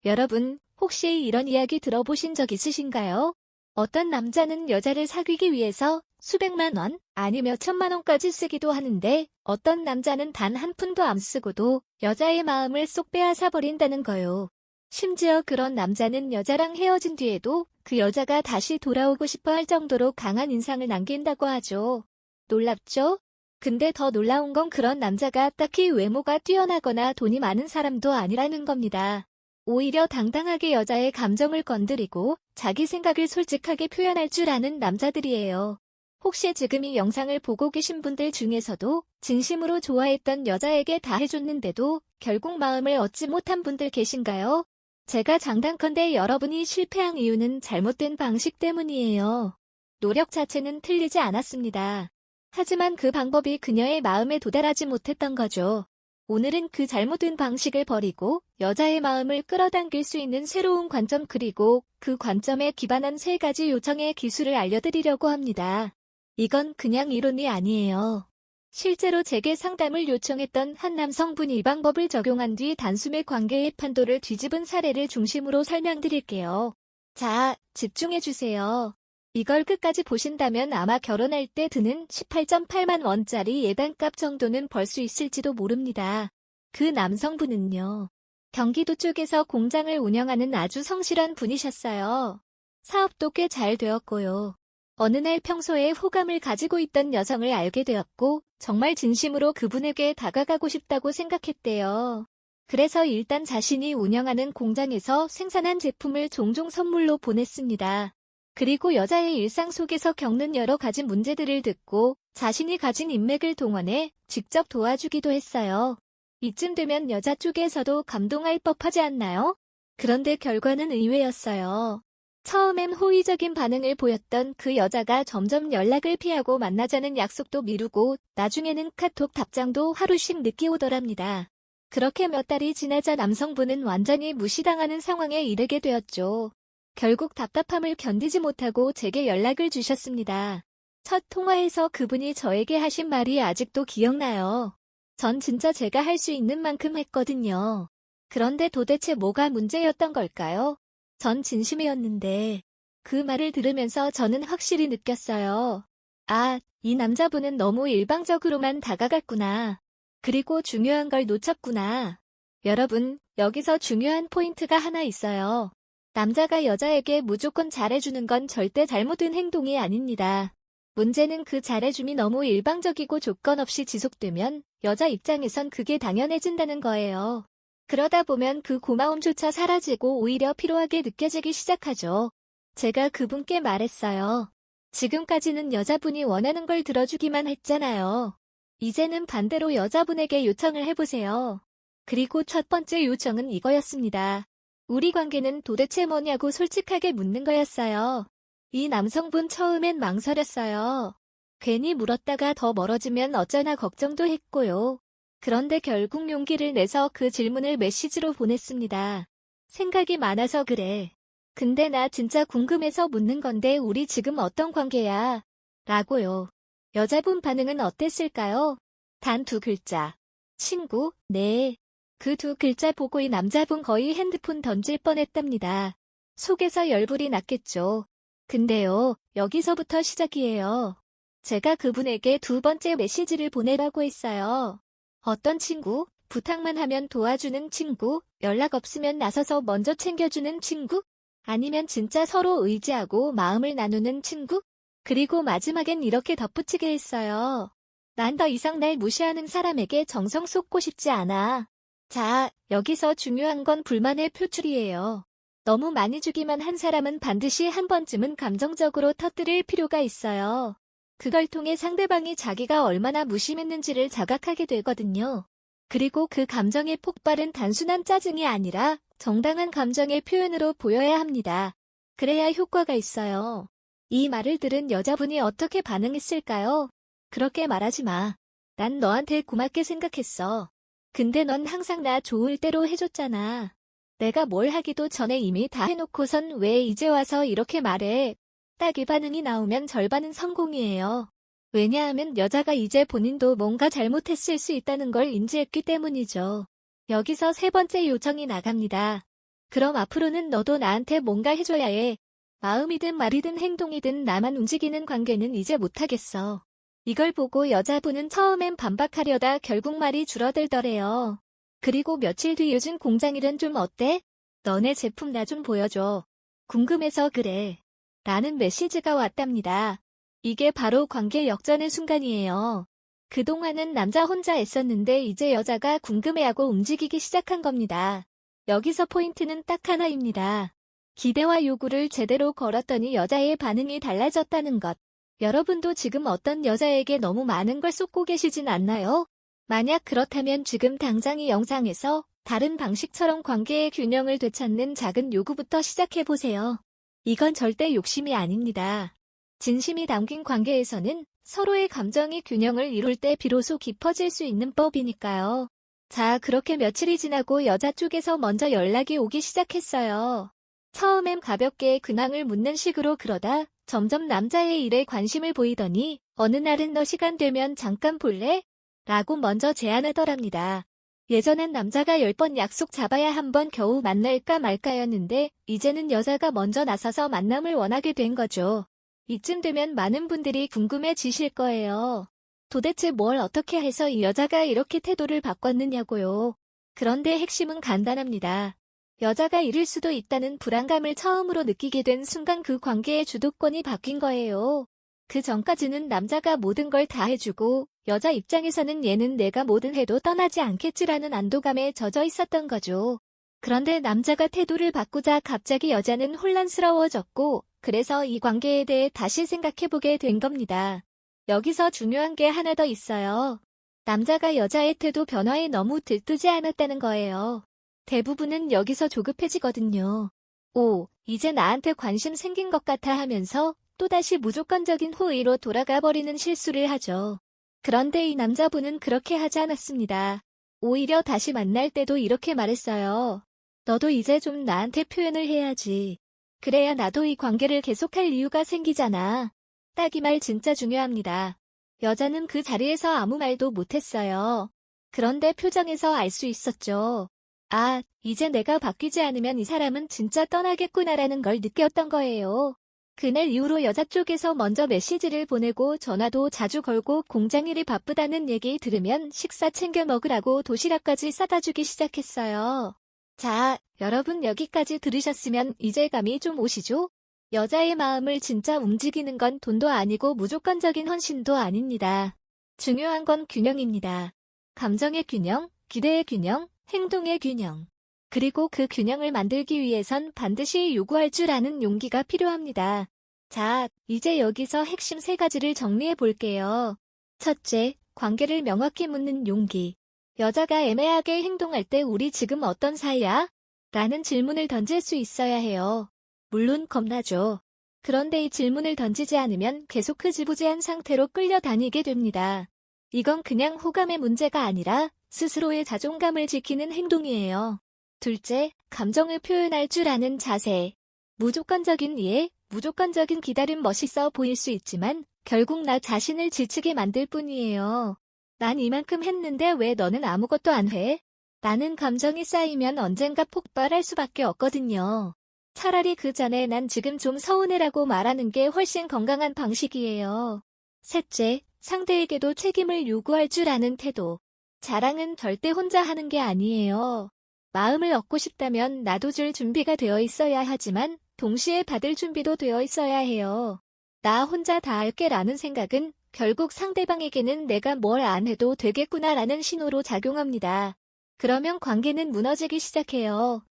여러분, 혹시 이런 이야기 들어보신 적 있으신가요? 어떤 남자는 여자를 사귀기 위해서 수백만 원, 아니 몇천만 원까지 쓰기도 하는데 어떤 남자는 단 한 푼도 안 쓰고도 여자의 마음을 쏙 빼앗아 버린다는 거요. 심지어 그런 남자는 여자랑 헤어진 뒤에도 그 여자가 다시 돌아오고 싶어 할 정도로 강한 인상을 남긴다고 하죠. 놀랍죠? 근데 더 놀라운 건 그런 남자가 딱히 외모가 뛰어나거나 돈이 많은 사람도 아니라는 겁니다. 오히려 당당하게 여자의 감정을 건드리고 자기 생각을 솔직하게 표현할 줄 아는 남자들이에요. 혹시 지금 이 영상을 보고 계신 분들 중에서도 진심으로 좋아했던 여자에게 다 해줬는데도 결국 마음을 얻지 못한 분들 계신가요? 제가 장단컨대 여러분이 실패한 이유는 잘못된 방식 때문이에요. 노력 자체는 틀리지 않았습니다. 하지만 그 방법이 그녀의 마음에 도달하지 못했던 거죠. 오늘은 그 잘못된 방식을 버리고 여자의 마음을 끌어당길 수 있는 새로운 관점 그리고 그 관점에 기반한 3가지 요청의 기술을 알려드리려고 합니다. 이건 그냥 이론이 아니에요. 실제로 제게 상담을 요청했던 한 남성분이 이 방법을 적용한 뒤 단숨에 관계의 판도를 뒤집은 사례를 중심으로 설명드릴게요. 자, 집중해주세요. 이걸 끝까지 보신다면 아마 결혼할 때 드는 18.8만 원짜리 예단값 정도는 벌 수 있을지도 모릅니다. 그 남성분은요. 경기도 쪽에서 공장을 운영하는 아주 성실한 분이셨어요. 사업도 꽤 잘 되었고요. 어느 날 평소에 호감을 가지고 있던 여성을 알게 되었고 정말 진심으로 그분에게 다가가고 싶다고 생각했대요. 그래서 일단 자신이 운영하는 공장에서 생산한 제품을 종종 선물로 보냈습니다. 그리고 여자의 일상 속에서 겪는 여러 가지 문제들을 듣고 자신이 가진 인맥을 동원해 직접 도와주기도 했어요. 이쯤 되면 여자 쪽에서도 감동할 법하지 않나요? 그런데 결과는 의외였어요. 처음엔 호의적인 반응을 보였던 그 여자가 점점 연락을 피하고 만나자는 약속도 미루고 나중에는 카톡 답장도 하루씩 늦게 오더랍니다. 그렇게 몇 달이 지나자 남성분은 완전히 무시당하는 상황에 이르게 되었죠. 결국 답답함을 견디지 못하고 제게 연락을 주셨습니다. 첫 통화에서 그분이 저에게 하신 말이 아직도 기억나요. 전 진짜 제가 할 수 있는 만큼 했거든요. 그런데 도대체 뭐가 문제였던 걸까요? 전 진심이었는데 그 말을 들으면서 저는 확실히 느꼈어요. 아, 이 남자분은 너무 일방적으로만 다가갔구나. 그리고 중요한 걸 놓쳤구나. 여러분, 여기서 중요한 포인트가 하나 있어요. 남자가 여자에게 무조건 잘해주는 건 절대 잘못된 행동이 아닙니다. 문제는 그 잘해줌이 너무 일방적이고 조건 없이 지속되면 여자 입장에선 그게 당연해진다는 거예요. 그러다 보면 그 고마움조차 사라지고 오히려 피로하게 느껴지기 시작하죠. 제가 그분께 말했어요. 지금까지는 여자분이 원하는 걸 들어주기만 했잖아요. 이제는 반대로 여자분에게 요청을 해보세요. 그리고 첫 번째 요청은 이거였습니다. 우리 관계는 도대체 뭐냐고 솔직하게 묻는 거였어요. 이 남성분 처음엔 망설였어요. 괜히 물었다가 더 멀어지면 어쩌나 걱정도 했고요. 그런데 결국 용기를 내서 그 질문을 메시지로 보냈습니다. 생각이 많아서 그래. 근데 나 진짜 궁금해서 묻는 건데 우리 지금 어떤 관계야? 라고요. 여자분 반응은 어땠을까요? 단 2글자. 친구, 네. 그 2글자 보고 이 남자분 거의 핸드폰 던질 뻔했답니다. 속에서 열불이 났겠죠. 근데요, 여기서부터 시작이에요. 제가 그분에게 2번째 메시지를 보내라고 했어요. 어떤 친구? 부탁만 하면 도와주는 친구? 연락 없으면 나서서 먼저 챙겨주는 친구? 아니면 진짜 서로 의지하고 마음을 나누는 친구? 그리고 마지막엔 이렇게 덧붙이게 했어요. 난 더 이상 날 무시하는 사람에게 정성 쏟고 싶지 않아. 자, 여기서 중요한 건 불만의 표출이에요. 너무 많이 주기만 한 사람은 반드시 한 번쯤은 감정적으로 터뜨릴 필요가 있어요. 그걸 통해 상대방이 자기가 얼마나 무심했는지를 자각하게 되거든요. 그리고 그 감정의 폭발은 단순한 짜증이 아니라 정당한 감정의 표현으로 보여야 합니다. 그래야 효과가 있어요. 이 말을 들은 여자분이 어떻게 반응했을까요? 그렇게 말하지 마. 난 너한테 고맙게 생각했어. 근데 넌 항상 나 좋을 대로 해줬잖아. 내가 뭘 하기도 전에 이미 다 해놓고선 왜 이제 와서 이렇게 말해? 딱 이 반응이 나오면 절반은 성공이에요. 왜냐하면 여자가 이제 본인도 뭔가 잘못했을 수 있다는 걸 인지했기 때문이죠. 여기서 3번째 요청이 나갑니다. 그럼 앞으로는 너도 나한테 뭔가 해줘야 해. 마음이든 말이든 행동이든 나만 움직이는 관계는 이제 못하겠어. 이걸 보고 여자분은 처음엔 반박하려다 결국 말이 줄어들더래요. 그리고 며칠 뒤 요즘 공장일은 좀 어때? 너네 제품 나 좀 보여줘. 궁금해서 그래. 라는 메시지가 왔답니다. 이게 바로 관계 역전의 순간이에요. 그동안은 남자 혼자 애썼는데 이제 여자가 궁금해하고 움직이기 시작한 겁니다. 여기서 포인트는 딱 하나입니다. 기대와 요구를 제대로 걸었더니 여자의 반응이 달라졌다는 것. 여러분도 지금 어떤 여자에게 너무 많은 걸 쏟고 계시진 않나요? 만약 그렇다면 지금 당장 이 영상에서 다른 방식처럼 관계의 균형을 되찾는 작은 요구부터 시작해보세요. 이건 절대 욕심이 아닙니다. 진심이 담긴 관계에서는 서로의 감정이 균형을 이룰 때 비로소 깊어질 수 있는 법이니까요. 자, 그렇게 며칠이 지나고 여자 쪽에서 먼저 연락이 오기 시작했어요. 처음엔 가볍게 근황을 묻는 식으로 그러다 점점 남자의 일에 관심을 보이더니 어느 날은 너 시간 되면 잠깐 볼래? 라고 먼저 제안하더랍니다. 예전엔 남자가 10번 약속 잡아야 한 번 겨우 만날까 말까였는데 이제는 여자가 먼저 나서서 만남을 원하게 된 거죠. 이쯤 되면 많은 분들이 궁금해지실 거예요. 도대체 뭘 어떻게 해서 이 여자가 이렇게 태도를 바꿨느냐고요. 그런데 핵심은 간단합니다. 여자가 잃을 수도 있다는 불안감을 처음으로 느끼게 된 순간 그 관계의 주도권이 바뀐 거예요. 그 전까지는 남자가 모든 걸 다 해주고 여자 입장에서는 얘는 내가 뭐든 해도 떠나지 않겠지라는 안도감에 젖어 있었던 거죠. 그런데 남자가 태도를 바꾸자 갑자기 여자는 혼란스러워졌고 그래서 이 관계에 대해 다시 생각해보게 된 겁니다. 여기서 중요한 게 하나 더 있어요. 남자가 여자의 태도 변화에 너무 들뜨지 않았다는 거예요. 대부분은 여기서 조급해지거든요. 오, 이제 나한테 관심 생긴 것 같아 하면서 또다시 무조건적인 호의로 돌아가 버리는 실수를 하죠. 그런데 이 남자분은 그렇게 하지 않았습니다. 오히려 다시 만날 때도 이렇게 말했어요. 너도 이제 좀 나한테 표현을 해야지. 그래야 나도 이 관계를 계속할 이유가 생기잖아. 딱 이 말 진짜 중요합니다. 여자는 그 자리에서 아무 말도 못했어요. 그런데 표정에서 알 수 있었죠. 아, 이제 내가 바뀌지 않으면 이 사람은 진짜 떠나겠구나라는 걸 느꼈던 거예요. 그날 이후로 여자 쪽에서 먼저 메시지를 보내고 전화도 자주 걸고 공장일이 바쁘다는 얘기 들으면 식사 챙겨 먹으라고 도시락까지 싸다 주기 시작했어요. 자, 여러분 여기까지 들으셨으면 이제 감이 좀 오시죠? 여자의 마음을 진짜 움직이는 건 돈도 아니고 무조건적인 헌신도 아닙니다. 중요한 건 균형입니다. 감정의 균형, 기대의 균형, 행동의 균형. 그리고 그 균형을 만들기 위해선 반드시 요구할 줄 아는 용기가 필요합니다. 자, 이제 여기서 핵심 3가지를 정리해 볼게요. 첫째, 관계를 명확히 묻는 용기. 여자가 애매하게 행동할 때 우리 지금 어떤 사이야? 라는 질문을 던질 수 있어야 해요. 물론 겁나죠. 그런데 이 질문을 던지지 않으면 계속 흐지부지한 상태로 끌려다니게 됩니다. 이건 그냥 호감의 문제가 아니라 스스로의 자존감을 지키는 행동이에요. 둘째, 감정을 표현할 줄 아는 자세. 무조건적인 이해, 무조건적인 기다림 멋있어 보일 수 있지만 결국 나 자신을 지치게 만들 뿐이에요. 난 이만큼 했는데 왜 너는 아무것도 안 해? 라는 감정이 쌓이면 언젠가 폭발할 수밖에 없거든요. 차라리 그 전에 난 지금 좀 서운해라고 말하는 게 훨씬 건강한 방식이에요. 셋째, 상대에게도 책임을 요구할 줄 아는 태도. 자랑은 절대 혼자 하는 게 아니에요. 마음을 얻고 싶다면 나도 줄 준비가 되어 있어야 하지만 동시에 받을 준비도 되어 있어야 해요. 나 혼자 다 할게 라는 생각은 결국 상대방에게는 내가 뭘 안 해도 되겠구나라는 신호로 작용합니다. 그러면 관계는 무너지기 시작해요.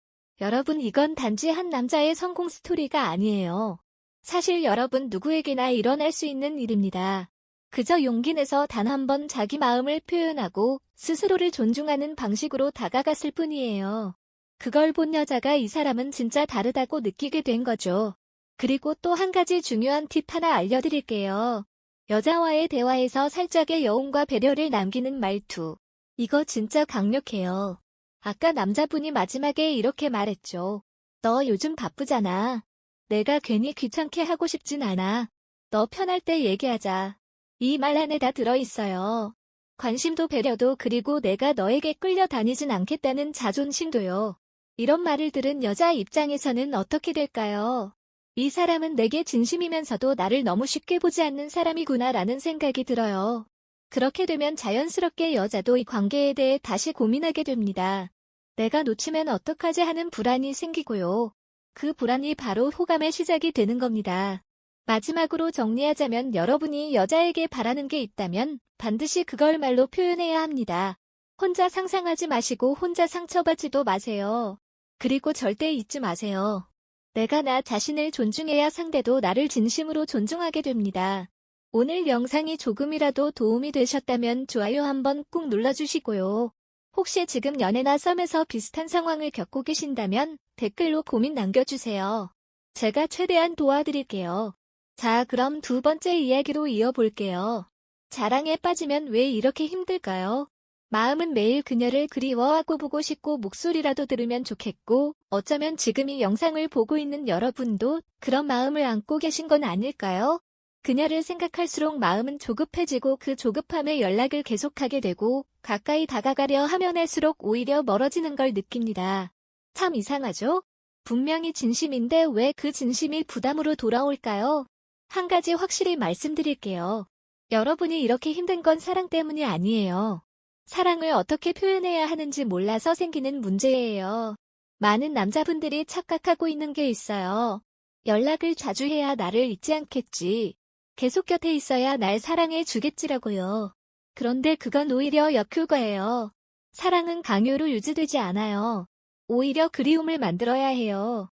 여러분, 이건 단지 한 남자의 성공 스토리가 아니에요. 사실 여러분 누구에게나 일어날 수 있는 일입니다. 그저 용기 내서 단 한 번 자기 마음을 표현하고 스스로를 존중하는 방식으로 다가갔을 뿐이에요. 그걸 본 여자가 이 사람은 진짜 다르다고 느끼게 된 거죠. 그리고 또 한 가지 중요한 팁 하나 알려드릴게요. 여자와의 대화에서 살짝의 여운과 배려를 남기는 말투. 이거 진짜 강력해요. 아까 남자분이 마지막에 이렇게 말했죠. 너 요즘 바쁘잖아. 내가 괜히 귀찮게 하고 싶진 않아. 너 편할 때 얘기하자. 이 말 안에 다 들어있어요. 관심도 배려도, 그리고 내가 너에게 끌려다니진 않겠다는 자존심도요. 이런 말을 들은 여자 입장에서는 어떻게 될까요? 이 사람은 내게 진심이면서도 나를 너무 쉽게 보지 않는 사람이구나라는 생각이 들어요. 그렇게 되면 자연스럽게 여자도 이 관계에 대해 다시 고민하게 됩니다. 내가 놓치면 어떡하지 하는 불안이 생기고요. 그 불안이 바로 호감의 시작이 되는 겁니다. 마지막으로 정리하자면 여러분이 여자에게 바라는 게 있다면 반드시 그걸 말로 표현해야 합니다. 혼자 상상하지 마시고 혼자 상처받지도 마세요. 그리고 절대 잊지 마세요. 내가 나 자신을 존중해야 상대도 나를 진심으로 존중하게 됩니다. 오늘 영상이 조금이라도 도움이 되셨다면 좋아요 한번 꾹 눌러주시고요. 혹시 지금 연애나 썸에서 비슷한 상황을 겪고 계신다면 댓글로 고민 남겨주세요. 제가 최대한 도와드릴게요. 자, 그럼 두 번째 이야기로 이어볼게요. 사랑에 빠지면 왜 이렇게 힘들까요? 마음은 매일 그녀를 그리워하고 보고 싶고 목소리라도 들으면 좋겠고 어쩌면 지금 이 영상을 보고 있는 여러분도 그런 마음을 안고 계신 건 아닐까요? 그녀를 생각할수록 마음은 조급해지고 그 조급함에 연락을 계속하게 되고 가까이 다가가려 하면 할수록 오히려 멀어지는 걸 느낍니다. 참 이상하죠? 분명히 진심인데 왜 그 진심이 부담으로 돌아올까요? 한 가지 확실히 말씀드릴게요. 여러분이 이렇게 힘든 건 사랑 때문이 아니에요. 사랑을 어떻게 표현해야 하는지 몰라서 생기는 문제예요. 많은 남자분들이 착각하고 있는 게 있어요. 연락을 자주 해야 나를 잊지 않겠지. 계속 곁에 있어야 날 사랑해 주겠지라고요. 그런데 그건 오히려 역효과예요. 사랑은 강요로 유지되지 않아요. 오히려 그리움을 만들어야 해요.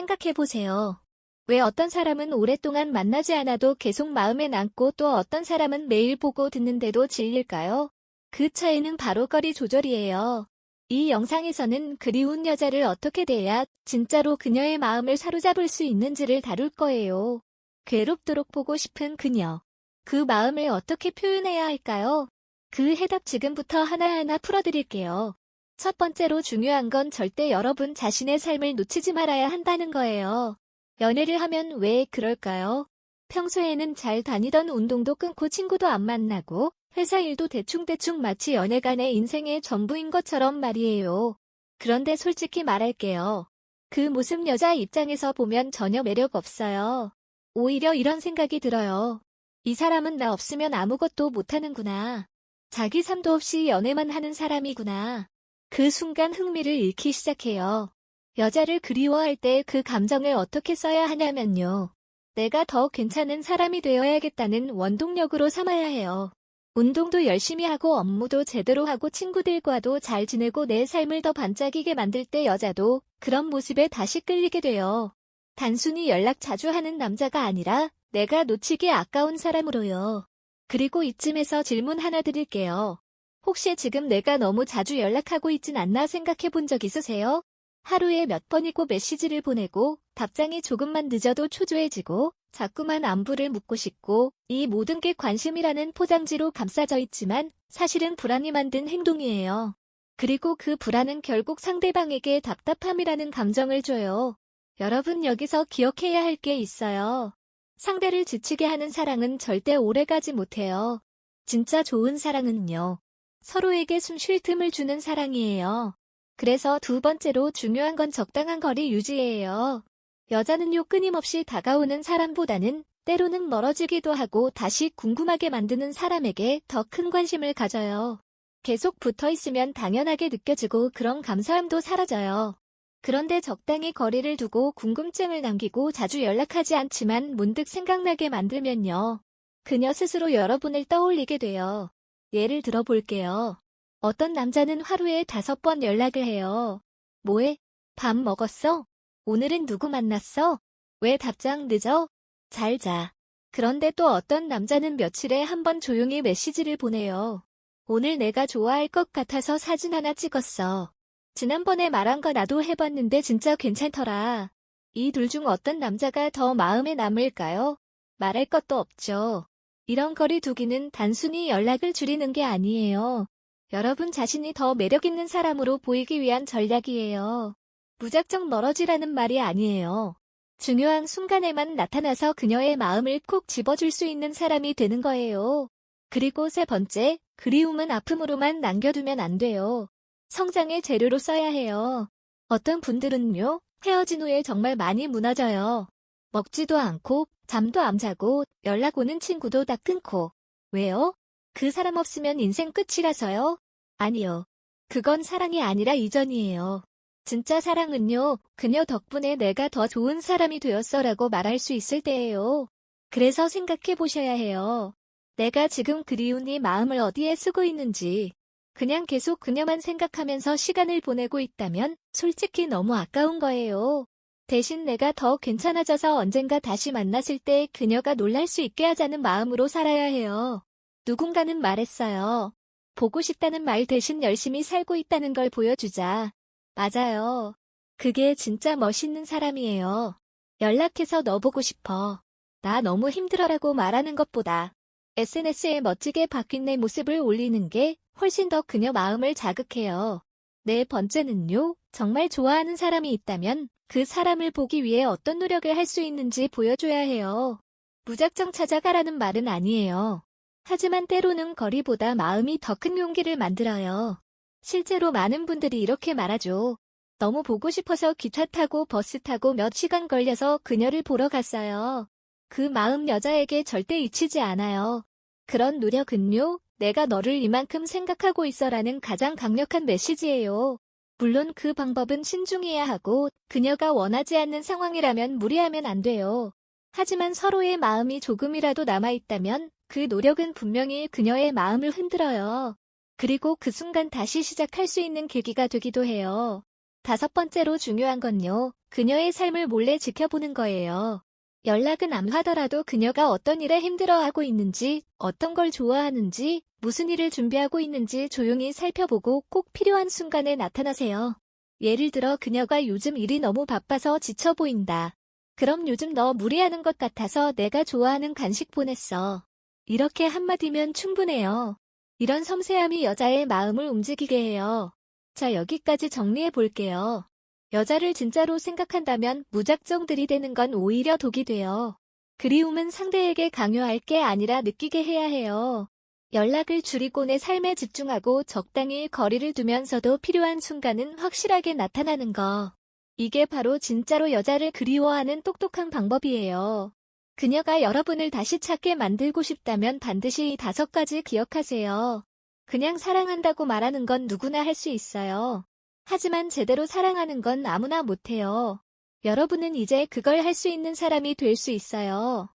생각해보세요. 왜 어떤 사람은 오랫동안 만나지 않아도 계속 마음에 남고 또 어떤 사람은 매일 보고 듣는데도 질릴까요? 그 차이는 바로 거리 조절이에요. 이 영상에서는 그리운 여자를 어떻게 대해야 진짜로 그녀의 마음을 사로잡을 수 있는지를 다룰 거예요. 괴롭도록 보고 싶은 그녀. 그 마음을 어떻게 표현해야 할까요? 그 해답 지금부터 하나하나 풀어드릴게요. 첫 번째로 중요한 건 절대 여러분 자신의 삶을 놓치지 말아야 한다는 거예요. 연애를 하면 왜 그럴까요? 평소에는 잘 다니던 운동도 끊고 친구도 안 만나고 회사 일도 대충대충 마치 연애가 내 인생의 전부인 것처럼 말이에요. 그런데 솔직히 말할게요. 그 모습 여자 입장에서 보면 전혀 매력 없어요. 오히려 이런 생각이 들어요. 이 사람은 나 없으면 아무것도 못하는구나. 자기 삶도 없이 연애만 하는 사람이구나. 그 순간 흥미를 잃기 시작해요. 여자를 그리워할 때 그 감정을 어떻게 써야 하냐면요. 내가 더 괜찮은 사람이 되어야겠다는 원동력으로 삼아야 해요. 운동도 열심히 하고 업무도 제대로 하고 친구들과도 잘 지내고 내 삶을 더 반짝이게 만들 때 여자도 그런 모습에 다시 끌리게 돼요. 단순히 연락 자주 하는 남자가 아니라 내가 놓치기 아까운 사람으로요. 그리고 이쯤에서 질문 하나 드릴게요. 혹시 지금 내가 너무 자주 연락하고 있진 않나 생각해 본 적 있으세요? 하루에 몇 번이고 메시지를 보내고 답장이 조금만 늦어도 초조해지고 자꾸만 안부를 묻고 싶고 이 모든 게 관심이라는 포장지로 감싸져 있지만 사실은 불안이 만든 행동이에요. 그리고 그 불안은 결국 상대방에게 답답함이라는 감정을 줘요. 여러분 여기서 기억해야 할 게 있어요. 상대를 지치게 하는 사랑은 절대 오래가지 못해요. 진짜 좋은 사랑은요. 서로에게 숨 쉴 틈을 주는 사랑이에요. 그래서 두 번째로 중요한 건 적당한 거리 유지예요. 여자는요 끊임없이 다가오는 사람보다는 때로는 멀어지기도 하고 다시 궁금하게 만드는 사람에게 더 큰 관심을 가져요. 계속 붙어있으면 당연하게 느껴지고 그런 감사함도 사라져요. 그런데 적당히 거리를 두고 궁금증을 남기고 자주 연락하지 않지만 문득 생각나게 만들면요. 그녀 스스로 여러분을 떠올리게 돼요. 예를 들어볼게요. 어떤 남자는 하루에 5번 연락을 해요. 뭐해? 밥 먹었어? 오늘은 누구 만났어? 왜 답장 늦어? 잘 자. 그런데 또 어떤 남자는 며칠에 한 번 조용히 메시지를 보내요. 오늘 내가 좋아할 것 같아서 사진 하나 찍었어. 지난번에 말한 거 나도 해봤는데 진짜 괜찮더라. 이 둘 중 어떤 남자가 더 마음에 남을까요? 말할 것도 없죠. 이런 거리 두기는 단순히 연락을 줄이는 게 아니에요. 여러분 자신이 더 매력있는 사람으로 보이기 위한 전략이에요. 무작정 멀어지라는 말이 아니에요. 중요한 순간에만 나타나서 그녀의 마음을 콕 집어줄 수 있는 사람이 되는 거예요. 그리고 세 번째, 그리움은 아픔으로만 남겨두면 안 돼요. 성장의 재료로 써야 해요. 어떤 분들은요, 헤어진 후에 정말 많이 무너져요. 먹지도 않고, 잠도 안 자고, 연락 오는 친구도 다 끊고. 왜요? 그 사람 없으면 인생 끝이라서요? 아니요. 그건 사랑이 아니라 이전이에요. 진짜 사랑은요, 그녀 덕분에 내가 더 좋은 사람이 되었어라고 말할 수 있을 때예요. 그래서 생각해 보셔야 해요. 내가 지금 그리운 이 마음을 어디에 쓰고 있는지. 그냥 계속 그녀만 생각하면서 시간을 보내고 있다면 솔직히 너무 아까운 거예요. 대신 내가 더 괜찮아져서 언젠가 다시 만났을 때 그녀가 놀랄 수 있게 하자는 마음으로 살아야 해요. 누군가는 말했어요. 보고 싶다는 말 대신 열심히 살고 있다는 걸 보여주자. 맞아요. 그게 진짜 멋있는 사람이에요. 연락해서 너 보고 싶어. 나 너무 힘들어라고 말하는 것보다 SNS에 멋지게 바뀐 내 모습을 올리는 게 훨씬 더 그녀 마음을 자극해요. 네 번째는요, 정말 좋아하는 사람이 있다면 그 사람을 보기 위해 어떤 노력을 할 수 있는지 보여줘야 해요. 무작정 찾아가라는 말은 아니에요. 하지만 때로는 거리보다 마음이 더 큰 용기를 만들어요. 실제로 많은 분들이 이렇게 말하죠. 너무 보고 싶어서 기차 타고 버스 타고 몇 시간 걸려서 그녀를 보러 갔어요. 그 마음 여자에게 절대 잊히지 않아요. 그런 노력은요, 내가 너를 이만큼 생각하고 있어라는 가장 강력한 메시지예요. 물론 그 방법은 신중해야 하고 그녀가 원하지 않는 상황이라면 무리하면 안 돼요. 하지만 서로의 마음이 조금이라도 남아있다면 그 노력은 분명히 그녀의 마음을 흔들어요. 그리고 그 순간 다시 시작할 수 있는 계기가 되기도 해요. 다섯 번째로 중요한 건요, 그녀의 삶을 몰래 지켜보는 거예요. 연락은 안 하더라도 그녀가 어떤 일에 힘들어하고 있는지, 어떤 걸 좋아하는지, 무슨 일을 준비하고 있는지 조용히 살펴보고 꼭 필요한 순간에 나타나세요. 예를 들어 그녀가 요즘 일이 너무 바빠서 지쳐 보인다. 그럼 요즘 너 무리하는 것 같아서 내가 좋아하는 간식 보냈어. 이렇게 한마디면 충분해요. 이런 섬세함이 여자의 마음을 움직이게 해요. 자, 여기까지 정리해 볼게요. 여자를 진짜로 생각한다면 무작정 들이대는 건 오히려 독이 돼요. 그리움은 상대에게 강요할 게 아니라 느끼게 해야 해요. 연락을 줄이고 내 삶에 집중하고 적당히 거리를 두면서도 필요한 순간은 확실하게 나타나는 거. 이게 바로 진짜로 여자를 그리워하는 똑똑한 방법이에요. 그녀가 여러분을 다시 찾게 만들고 싶다면 반드시 이 5가지 기억하세요. 그냥 사랑한다고 말하는 건 누구나 할 수 있어요. 하지만 제대로 사랑하는 건 아무나 못해요. 여러분은 이제 그걸 할 수 있는 사람이 될 수 있어요.